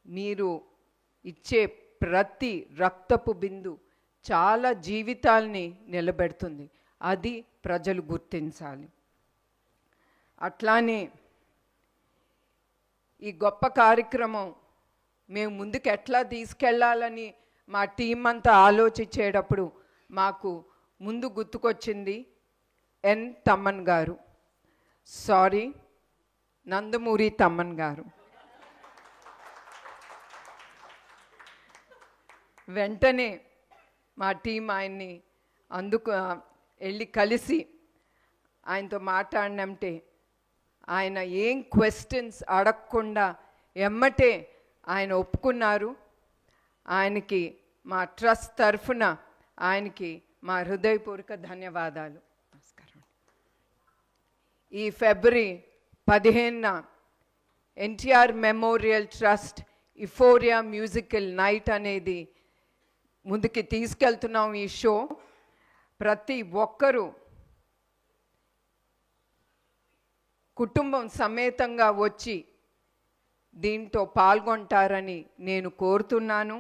మీరు ఇచ్చే ప్రతి రక్తపు బిందు చాలా జీవితాల్ని నిలబెడుతుంది. అది ప్రజలు గుర్తించాలి. అట్లానే ఈ గొప్ప కార్యక్రమం మేము ముందుకు ఎట్లా తీసుకెళ్లాలని మా టీం అంతా ఆలోచించేటప్పుడు మాకు ముందు గుర్తుకొచ్చింది ఎన్ తమ్మన్ గారు, సారీ నందమూరి తమ్మన్ గారు. వెంటనే మా టీం ఆయన్ని వెళ్ళి కలిసి ఆయనతో మాట్లాడినంటే ఆయన ఏం క్వశ్చన్స్ అడగకుండా ఎమ్మటే ఆయన ఒప్పుకున్నారు. ఆయనకి మా ట్రస్ట్ తరఫున ఆయనకి మా హృదయపూర్వక ధన్యవాదాలు. నమస్కారం. ఈ ఫిబ్రవరి 15న NTR memorial trust euphoria musical night అనేది ముందుకి తీసుకెళ్తున్నాం. ఈ షో ప్రతి ఒక్కరూ కుటుంబం సమేతంగా వచ్చి దీంతో పాల్గొంటారని నేను కోరుతున్నాను.